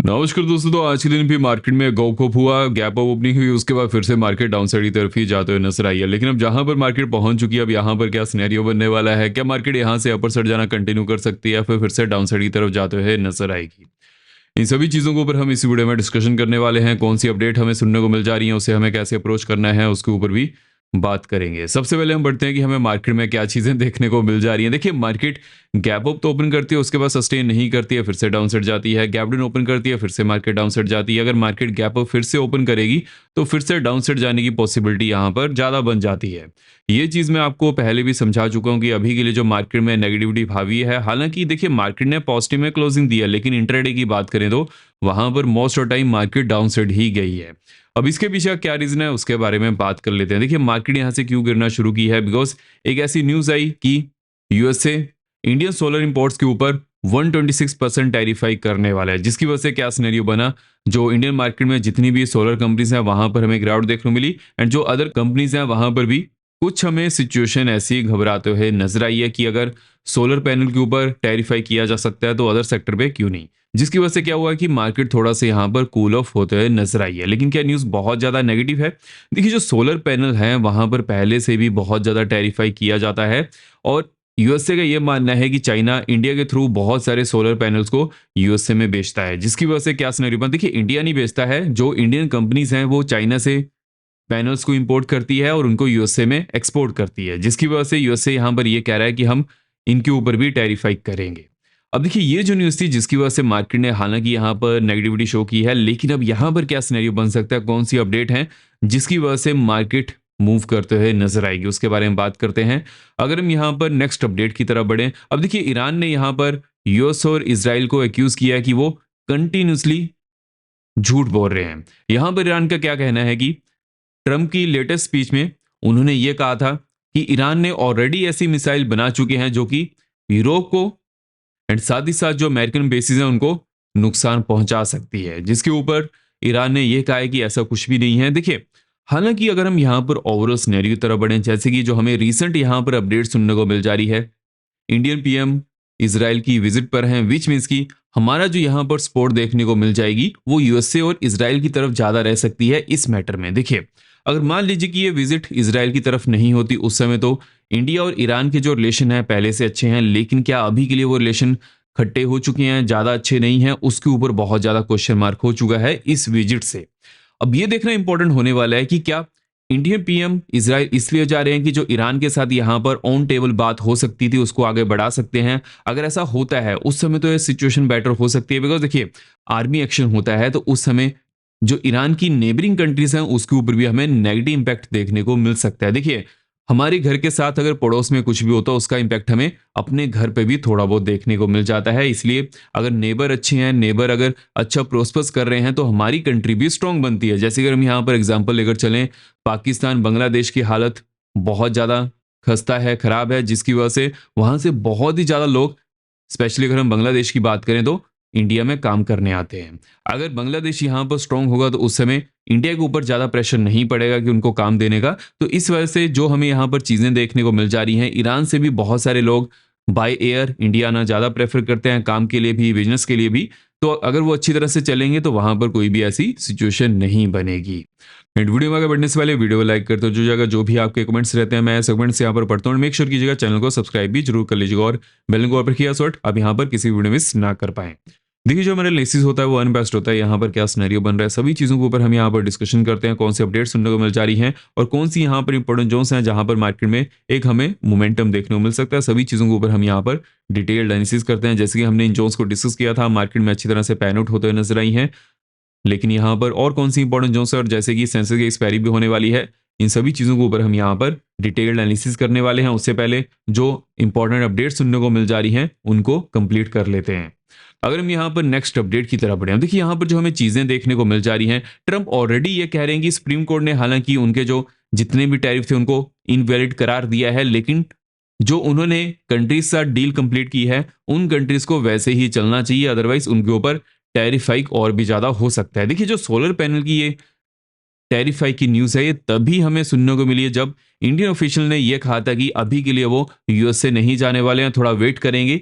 नमस्कार दोस्तों। तो आज के दिन भी मार्केट में गौकोप हुआ, गैप अप ओपनिंग हुई, उसके बाद फिर से मार्केट डाउन साइड की तरफ ही जाते हुए नजर आई है। लेकिन अब जहां पर मार्केट पहुंच चुकी है, अब यहां पर क्या सिनेरियो बनने वाला है? क्या मार्केट यहां से अपर साइड जाना कंटिन्यू कर सकती है या फिर से डाउन साइड की तरफ जाते हुए नजर आएगी? इन सभी चीज़ों के ऊपर हम इस वीडियो में डिस्कशन करने वाले हैं। कौन सी अपडेट हमें सुनने को मिल जा रही है, उसे हमें कैसे अप्रोच करना है, उसके ऊपर भी बात करेंगे। सबसे पहले हम बढ़ते हैं कि हमें मार्केट में क्या चीज़ें देखने को मिल जा रही हैं। देखिए, मार्केट गैप अप तो ओपन करती है, उसके बाद सस्टेन नहीं करती है, फिर से डाउन साइड जाती है। गैप डाउन ओपन करती है, फिर से मार्केट डाउन साइड जाती है। अगर मार्केट गैप अप फिर से ओपन करेगी तो फिर से डाउन साइड जाने की पॉसिबिलिटी यहाँ पर ज़्यादा बन जाती है। ये चीज़ मैं आपको पहले भी समझा चुका हूँ कि अभी के लिए जो मार्केट में नेगेटिविटी हावी है। हालांकि देखिए, मार्केट ने पॉजिटिव में क्लोजिंग दी है, लेकिन इंट्राडे की बात करें तो वहां पर most of time market down side ही गई है। अब इसके पीछे का क्या रीजन है, उसके बारे में बात कर लेते हैं। देखिए, मार्केट यहां से क्यों गिरना शुरू की है? बिकॉज एक ऐसी न्यूज आई कि यूएसए इंडियन सोलर इंपोर्ट्स के ऊपर 126% टैरिफाई करने वाला है, जिसकी वजह से क्या सिनेरियो बना, जो इंडियन मार्केट में जितनी भी सोलर कंपनीज हैं वहां पर हमें गिरावट देखने को मिली, एंड जो अदर कंपनीज हैं वहां पर भी कुछ हमें सिचुएशन ऐसी घबराते हुए नजर आई है कि अगर सोलर पैनल के ऊपर टैरिफाई किया जा सकता है तो अदर सेक्टर पे क्यों नहीं। जिसकी वजह से क्या हुआ कि मार्केट थोड़ा सा यहाँ पर कूल ऑफ होते हुए नजर आई है। लेकिन क्या न्यूज़ बहुत ज़्यादा नेगेटिव है? देखिए, जो सोलर पैनल हैं वहां पर पहले से भी बहुत ज़्यादा टैरिफाई किया जाता है, और यूएसए का ये मानना है कि चाइना इंडिया के थ्रू बहुत सारे सोलर पैनल्स को यूएसए में बेचता है। जिसकी वजह से क्या सिनेरियो बना, देखिए इंडिया नहीं बेचता है, जो इंडियन कंपनीज हैं वो चाइना से पैनल्स को इंपोर्ट करती है और उनको यूएसए में एक्सपोर्ट करती है। जिसकी वजह से यूएसए यहाँ पर ये कह रहा है कि हम इनके ऊपर भी टैरिफाई करेंगे। अब देखिए, ये जो न्यूज़ थी जिसकी वजह से मार्केट ने हालांकि यहाँ पर नेगेटिविटी शो की है, लेकिन अब यहाँ पर क्या सिनेरियो बन सकता है, कौन सी अपडेट है जिसकी वजह से मार्केट मूव करते हुए नजर आएगी, उसके बारे में बात करते हैं। अगर हम यहाँ पर नेक्स्ट अपडेट की तरफ बढ़े, अब देखिए ईरान ने यहाँ पर यूएस और इसराइल को एक्यूज किया है कि वो कंटिन्यूसली झूठ बोल रहे हैं। यहाँ पर ईरान का क्या कहना है कि ट्रंप की लेटेस्ट स्पीच में उन्होंने ये कहा था कि ईरान ने ऑलरेडी ऐसी मिसाइल बना चुके हैं जो कि यूरोप को एंड साथ ही साथ जो अमेरिकन बेसिस हैं उनको नुकसान पहुंचा सकती है। जिसके ऊपर ईरान ने यह कहा है कि ऐसा कुछ भी नहीं है। देखिए, हालांकि अगर हम यहाँ पर ओवरऑल सिनेरियो की तरफ बढ़े, जैसे कि जो हमें रिसेंट यहाँ पर अपडेट सुनने को मिल जा रही है, इंडियन पीएम इसराइल की विजिट पर हैं, विच मीन्स की हमारा जो यहाँ पर सपोर्ट देखने को मिल जाएगी वो यूएसए और इसराइल की तरफ ज्यादा रह सकती है इस मैटर में। देखिए, अगर मान लीजिए कि ये विजिट इसराइल की तरफ नहीं होती, उस समय तो इंडिया और ईरान के जो रिलेशन है पहले से अच्छे हैं, लेकिन क्या अभी के लिए वो रिलेशन खट्टे हो चुके हैं, ज्यादा अच्छे नहीं हैं, उसके ऊपर बहुत ज्यादा क्वेश्चन मार्क हो चुका है इस विजिट से। अब ये देखना इंपॉर्टेंट होने वाला है कि क्या इंडियन पीएम इजराइल इसलिए जा रहे हैं कि जो ईरान के साथ यहां पर ऑन टेबल बात हो सकती थी उसको आगे बढ़ा सकते हैं। अगर ऐसा होता है उस समय तो ये सिचुएशन बेटर हो सकती है, बिकॉज देखिए आर्मी एक्शन होता है तो उस समय जो ईरान की नेबरिंग कंट्रीज हैं उसके ऊपर भी हमें नेगेटिव इंपैक्ट देखने को मिल सकता है। देखिए, हमारे घर के साथ अगर पड़ोस में कुछ भी होता है उसका इंपैक्ट हमें अपने घर पे भी थोड़ा बहुत देखने को मिल जाता है। इसलिए अगर नेबर अच्छे हैं, नेबर अगर अच्छा प्रोस्पर्स कर रहे हैं तो हमारी कंट्री भी स्ट्रांग बनती है। जैसे अगर हम यहाँ पर एग्जांपल लेकर चलें, पाकिस्तान बांग्लादेश की हालत बहुत ज़्यादा खस्ता है, खराब है, जिसकी वजह से वहाँ से बहुत ही ज़्यादा लोग, स्पेशली अगर हम बांग्लादेश की बात करें तो इंडिया में काम करने आते हैं। अगर बांग्लादेश यहाँ पर स्ट्रांग होगा तो उस समय इंडिया के ऊपर ज़्यादा प्रेशर नहीं पड़ेगा कि उनको काम देने का। तो इस वजह से जो हमें यहाँ पर चीज़ें देखने को मिल जा रही हैं, ईरान से भी बहुत सारे लोग बाय एयर इंडिया आना ज़्यादा प्रेफर करते हैं, काम के लिए भी, बिजनेस के लिए भी। तो अगर वो अच्छी तरह से चलेंगे तो वहाँ पर कोई भी ऐसी सिचुएशन नहीं बनेगी। एंड वीडियो में अगर बढ़ने से पहले वीडियो को लाइक करते हो, जो जगह जो भी आपके कमेंट्स रहते हैं मैं कमेंट्स यहाँ पर पढ़ता हूँ। मेक श्योर कीजिएगा चैनल को सब्सक्राइब भी जरूर कर लीजिएगा और बेल को पर किया सॉट आप यहाँ पर किसी वीडियो मिस ना कर पाए। देखिए, जो हमारा एनालिसिस होता है वो अनबेस्ड होता है। यहाँ पर क्या सिनेरियो बन रहा है, सभी चीज़ों के ऊपर हम यहाँ पर डिस्कशन करते हैं, कौन सी अपडेट सुनने को मिल जा रही हैं और कौन सी यहाँ पर इंपॉर्टेंट जोन्स हैं जहाँ पर मार्केट में एक हमें मोमेंटम देखने को मिल सकता है। सभी चीज़ों के ऊपर हम यहाँ पर डिटेल्ड एनालिसिस करते हैं। जैसे कि हमने इन जोन्स को डिस्कस किया था, मार्केट में अच्छी तरह से पैन आउट होते हुए नजर आई हैं। लेकिन यहाँ पर और कौन सी इंपॉर्टेंट जोन्स है, और जैसे कि सेंसेक्स की एक्सपायरी भी होने वाली है, इन सभी चीज़ों के ऊपर हम यहाँ पर डिटेल्ड एनालिसिस करने वाले हैं। उससे पहले जो इंपॉर्टेंट अपडेट सुनने को मिल जा रही हैं उनको कंप्लीट कर लेते हैं। अगर हम यहाँ पर नेक्स्ट अपडेट की तरफ बढ़े, देखिए यहाँ पर जो हमें चीजें देखने को मिल जा रही हैं, ट्रंप ऑलरेडी ये कह रहे हैं कि सुप्रीम कोर्ट ने हालांकि उनके जो जितने भी टैरिफ थे उनको इनवैलिड करार दिया है, लेकिन जो उन्होंने कंट्रीज साथ डील कंप्लीट की है उन कंट्रीज को वैसे ही चलना चाहिए, अदरवाइज उनके ऊपर टैरिफ हाइक और भी ज्यादा हो सकता है। देखिए, जो सोलर पैनल की ये टैरिफ हाइक की न्यूज़ है ये तभी हमें सुनने को मिली है जब इंडियन ऑफिशियल ने यह कहा था कि अभी के लिए वो यूएसए नहीं जाने वाले हैं, थोड़ा वेट करेंगे,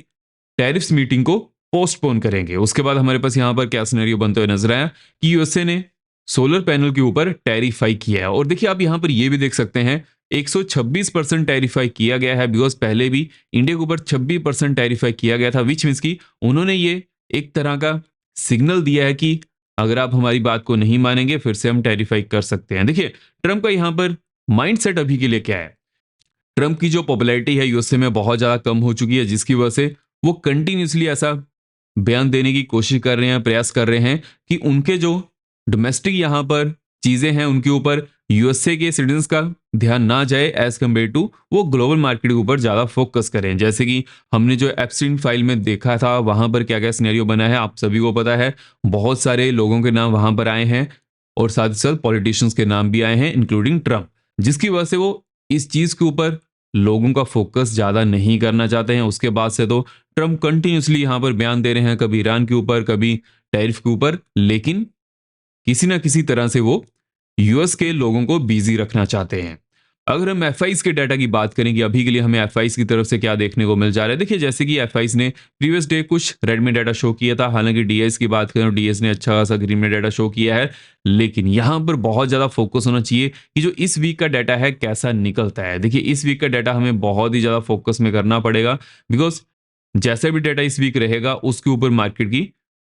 टैरिफ्स मीटिंग को पोस्टपोन करेंगे। उसके बाद हमारे पास यहाँ पर क्या सिनेरियो बनते हुए नजर आया कि यूएसए ने सोलर पैनल के ऊपर टैरिफाई किया है। और देखिए आप यहाँ पर ये भी देख सकते हैं 126% टैरिफाई किया गया है, बिकॉज पहले भी इंडिया के ऊपर 26% टैरिफाई किया गया था, विच मीन्स की उन्होंने ये एक तरह का सिग्नल दिया है कि अगर आप हमारी बात को नहीं मानेंगे फिर से हम टैरिफाई कर सकते हैं। देखिए ट्रंप का यहाँ पर माइंडसेट अभी के लिए क्या है। ट्रंप की जो पॉपुलैरिटी है यूएसए में बहुत ज्यादा कम हो चुकी है, जिसकी वजह से वो कंटिन्यूसली ऐसा बयान देने की कोशिश कर रहे हैं, प्रयास कर रहे हैं कि उनके जो डोमेस्टिक यहाँ पर चीजें हैं उनके ऊपर यूएसए के सिटीजन्स का ध्यान ना जाए, एज कम्पेयर टू वो ग्लोबल मार्केट के ऊपर ज्यादा फोकस करें। जैसे कि हमने जो एप्स्टीन फाइल में देखा था वहां पर क्या क्या सिनेरियो बना है आप सभी को पता है। बहुत सारे लोगों के नाम वहां पर आए हैं और साथ ही साथ पॉलिटिशियंस के नाम भी आए हैं इंक्लूडिंग ट्रंप, जिसकी वजह से वो इस चीज के ऊपर लोगों का फोकस ज्यादा नहीं करना चाहते हैं। उसके बाद से तो ट्रंप कंटिन्यूसली यहां पर बयान दे रहे हैं, कभी ईरान के ऊपर कभी टैरिफ के ऊपर, लेकिन किसी ना किसी तरह से वो यूएस के लोगों को बिजी रखना चाहते हैं। अगर हम एफ के डाटा की बात करें कि अभी के लिए हमें एफ की तरफ से क्या देखने को मिल जा रहा है, देखिए जैसे कि एफ ने प्रीवियस डे कुछ रेड में डाटा शो किया था, हालांकि डीएस की बात करें डीएस ने अच्छा खासा ग्रीन में डाटा शो किया है, लेकिन यहां पर बहुत ज्यादा फोकस होना चाहिए कि जो इस वीक का डाटा है कैसा निकलता है। देखिए इस वीक का डाटा हमें बहुत ही ज्यादा फोकस में करना पड़ेगा, बिकॉज जैसा भी डाटा इस वीक रहेगा उसके ऊपर मार्केट की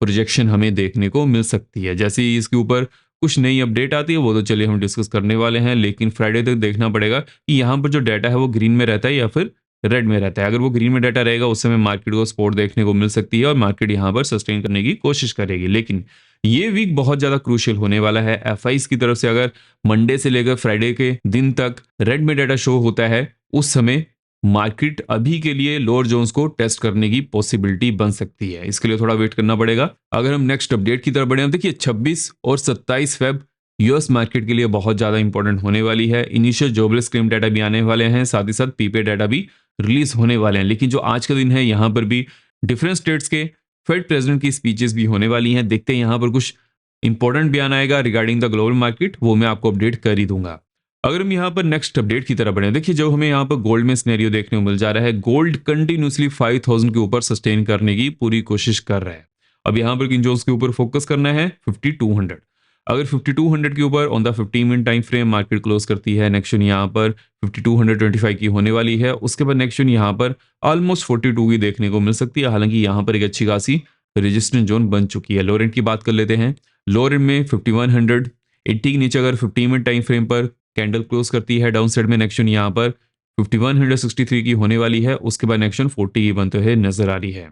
प्रोजेक्शन हमें देखने को मिल सकती है। जैसे ही इसके ऊपर कुछ नई अपडेट आती है वो तो चलिए हम डिस्कस करने वाले हैं, लेकिन फ्राइडे तक देखना पड़ेगा कि यहाँ पर जो डाटा है वो ग्रीन में रहता है या फिर रेड में रहता है। अगर वो ग्रीन में डाटा रहेगा उस समय मार्केट को सपोर्ट देखने को मिल सकती है और मार्केट यहाँ पर सस्टेन करने की कोशिश करेगी। लेकिन ये वीक बहुत ज्यादा क्रूशियल होने वाला है एफ की तरफ से। अगर मंडे से लेकर फ्राइडे के दिन तक रेड में डाटा शो होता है उस समय मार्केट अभी के लिए लोअर जोन्स को टेस्ट करने की पॉसिबिलिटी बन सकती है, इसके लिए थोड़ा वेट करना पड़ेगा। अगर हम नेक्स्ट अपडेट की तरफ बढ़े, देखिए 26 और 27 फेब यूएस मार्केट के लिए बहुत ज्यादा इंपॉर्टेंट होने वाली है। इनिशियल जॉबलेस क्लेम डाटा भी आने वाले हैं, साथ ही साथ पीपे डाटा भी रिलीज होने वाले हैं। लेकिन जो आज का दिन है यहाँ पर भी डिफरेंट स्टेट्स के फेड प्रेसिडेंट की स्पीचेस भी होने वाली हैं। देखते हैं यहाँ पर कुछ इंपॉर्टेंट बयान आएगा रिगार्डिंग द ग्लोबल मार्केट, वो मैं आपको अपडेट कर ही दूंगा। अगर हम यहाँ पर नेक्स्ट अपडेट की तरफ बढ़े, देखिए जो हमें यहाँ पर गोल्ड में सिनेरियो देखने को मिल जा रहा है, गोल्ड कंटिन्यूसली 5000 के ऊपर सस्टेन करने की पूरी कोशिश कर रहा है। अब यहाँ पर किन जोन्स के ऊपर फोकस करना है, 5200। अगर 5200 के ऊपर on the 15 minute time frame market close करती है, नेक्स्ट जोन यहाँ पर 5225 की होने वाली है। उसके बाद नेक्स्ट जोन यहाँ पर ऑलमोस्ट 42 की देखने को मिल सकती है। हालांकि यहाँ पर एक अच्छी खासी रेजिस्टेंस जोन बन चुकी है। लोअर एंड की बात कर लेते हैं, लोअर एंड में 5180 के नीचे अगर 15 मिनट टाइम फ्रेम पर कैंडल क्लोज करती है डाउन साइड में, नेक्स्ट यहाँ पर 5163 की होने वाली है। उसके बाद नेक्स्ट 40 की बनते हुए नजर आ रही है।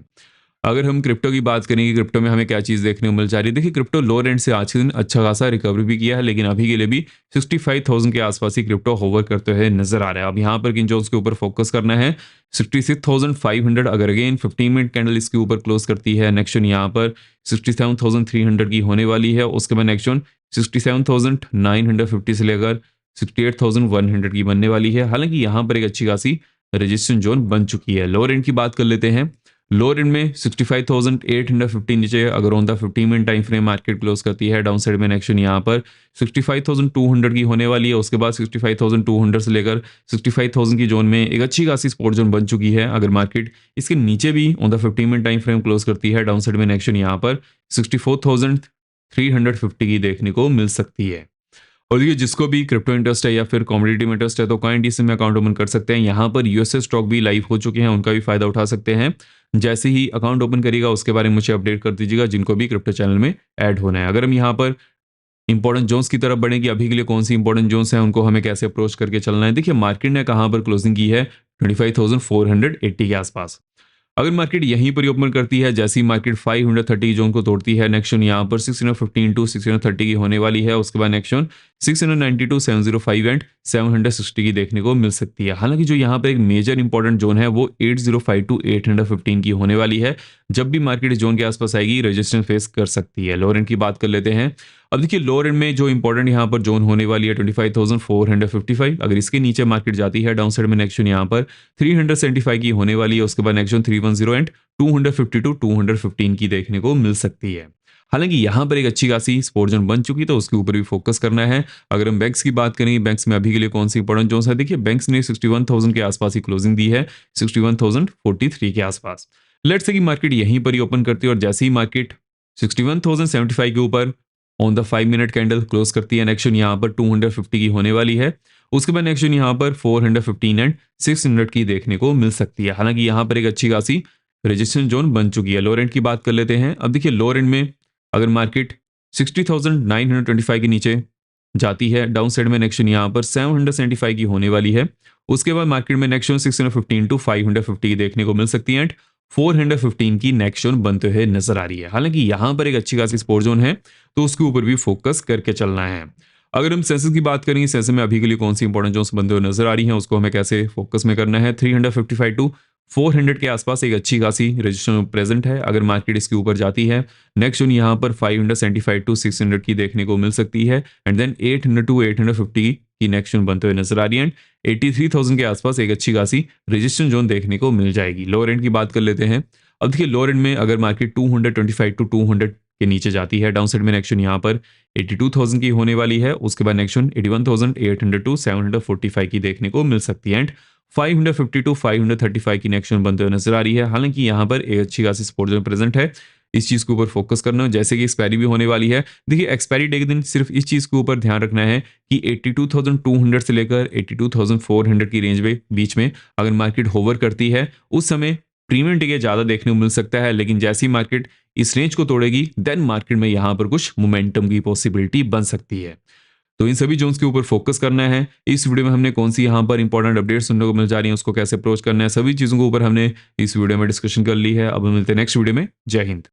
अगर हम क्रिप्टो की बात करेंगे, क्रिप्टो में हमें क्या चीज देखने को मिल जा रही है, देखिए क्रिप्टो लोअर एंड से आज के दिन अच्छा खासा रिकवरी भी किया है, लेकिन अभी के लिए भी 65,000 के आसपास ही क्रिप्टो होवर करते हुए नजर आ रहा है। अब यहाँ पर किन जोन्स के ऊपर फोकस करना है, 66,500 अगर अगेन 15 मिनट कैंडल इसके ऊपर क्लोज करती है, नेक्स्ट यहाँ पर 67,300 की होने वाली है। उसके बाद नेक्स्ट 67,950 से लेकर 68,100 की बनने वाली है। हालांकि यहाँ पर एक अच्छी खासी रेजिस्टेंस जोन बन चुकी है। लोअर एंड की बात कर लेते हैं, लोअर एंड में 65,850 नीचे अगर on the 15 minute time frame market close करती है, डाउन साइड में नेक्स्ट यहाँ पर 65,200 की होने वाली है। उसके बाद 65,200 से लेकर 65,000 की जोन में एक अच्छी खासी सपोर्ट जोन बन चुकी है। अगर मार्केट इसके नीचे भी on the 15 minute time frame close करती है, डाउन साइड में नेक्स्ट यहाँ पर 64,350 की देखने को मिल सकती है। और ये जिसको भी क्रिप्टो इंटरेस्ट है या फिर कॉमोडिटी में इंटरेस्ट है तो CoinDC में अकाउंट ओपन कर सकते हैं। यहाँ पर यूएसए स्टॉक भी लाइव हो चुके हैं, उनका भी फायदा उठा सकते हैं। जैसे ही अकाउंट ओपन करेगा उसके बारे में मुझे अपडेट कर दीजिएगा, जिनको भी क्रिप्टो चैनल में ऐड होना है। अगर हम यहाँ पर इंपॉर्टेंट जोन्स की तरफ बढ़ें कि अभी के लिए कौन सी इंपॉर्टेंट जोन्स हैं, उनको हमें कैसे अप्रोच करके चलना है, देखिए मार्केट ने कहाँ पर क्लोजिंग की है, 25,480 के आसपास। अगर मार्केट यहीं पर ओपन करती है, जैसी मार्केट 530 जोन को तोड़ती है, नेक्स्ट जोन यहाँ पर 615 to 630 की होने वाली है। उसके बाद नेक्स्ट जोन 690 to 705 एंड 760 की देखने को मिल सकती है। हालांकि जो यहाँ पर एक मेजर इंपॉर्टेंट जोन है वो 805 to 815 की होने वाली है। जब भी मार्केट इस जोन के आसपास आएगी रेजिस्टेंस फेस कर सकती है। लोअर एंड की बात कर लेते हैं, अब देखिए लोअर एंड में जो इंपॉर्टेंट यहाँ पर जोन होने वाली है 25,455। अगर इसके नीचे मार्केट जाती है, डाउन साइड में नेक्स्ट जोन यहाँ पर 375 की होने वाली है। उसके बाद नेक्स्ट जोन 310 एंड 250 to 215 की देखने को मिल सकती है। हालांकि यहाँ पर एक अच्छी खासी सपोर्ट जोन बन चुकी, तो उसके ऊपर भी फोकस करना है। अगर हम बैंक्स की बात करें, बैंक्स में अभी के लिए कौन सी इंपॉर्टेंट जोन्स है, देखिए बैंक्स ने 61,000 के आसपास ही क्लोजिंग दी है, 61,043 के आसपास। लेट्स से कि मार्केट यहीं पर ही ओपन करती है और जैसे ही मार्केट 61,075 के ऊपर on the 5 minute candle close करती है, नेक्स्ट यहाँ पर 250 की होने वाली है। उसके बाद नेक्स्ट यहाँ पर 415 एंड 600 की देखने को मिल सकती है। हालांकि यहाँ पर एक अच्छी खासी रेजिस्टेंस जोन बन चुकी है। लोअर एंड की बात कर लेते हैं। अब देखिए लोअर एंड में अगर मार्केट 60,925 के नीचे जाती है, डाउन साइड में नेक्स्ट यहाँ पर 775 की होने वाली है। उसके बाद मार्केट में नेक्स्ट 615 टू 550 की देखने को मिल सकती है एंड 415 की नेक्स्ट जोन बनते हुए नजर आ रही है। हालांकि यहां पर एक अच्छी खासी सपोर्ट जोन है, तो उसके ऊपर भी फोकस करके चलना है। अगर हम सेंसेस की बात करेंगे, सेंसेस में अभी के लिए कौन सी इंपॉर्टेंट जोन्स बनते हुए नजर आ रही हैं, उसको हमें कैसे फोकस में करना है। 355 टू 400 के आसपास एक अच्छी खासी रजिस्ट्रेशन प्रेजेंट है। अगर मार्केट इसके ऊपर जाती है, नेक्स्ट जोन यहाँ पर 575 टू 600 की देखने को मिल सकती है एंड देन 800 टू 850 की नेक्स्ट जोन बनते हुए नजर आ रही है। 83,000 के आसपास एक अच्छी खासी रेजिस्टेंस जोन देखने को मिल जाएगी। लोअर एंड की बात कर लेते हैं। अब देखिए लोअर एंड में अगर मार्केट 225 टू 200 के नीचे जाती है, डाउन साइड में नेक्स्ट यहाँ पर 82,000 की होने वाली है। उसके बाद नेक्स्ट 81,800 टू 745 की देखने को मिल सकती है एंड 550 टू 535 की नेक्स्ट बनते हुए नजर आ रही है। हालांकि यहाँ पर एक अच्छी खासी सपोर्ट जोन प्रेजेंट है, इस चीज के ऊपर फोकस करना। जैसे कि एक्सपायरी भी होने वाली है, देखिए एक्सपायरी डे के दिन सिर्फ इस चीज के ऊपर ध्यान रखना है कि 82,200 से लेकर 82,400 की रेंज में बीच में अगर मार्केट होवर करती है, उस समय प्रीमियम टिके ज्यादा देखने को मिल सकता है। लेकिन जैसी मार्केट इस रेंज को तोड़ेगी, देन मार्केट में यहां पर कुछ मोमेंटम की पॉसिबिलिटी बन सकती है। तो इन सभी जोन्स के ऊपर फोकस करना है। इस वीडियो में हमने कौन सी यहाँ पर इंपॉर्टेंट अपडेट सुनने को मिल जा रही है, उसको कैसे अप्रोच करना है, सभी चीजों के ऊपर हमने इस वीडियो में डिस्कशन कर ली है। अब हम मिलते हैं नेक्स्ट वीडियो में। जय हिंद।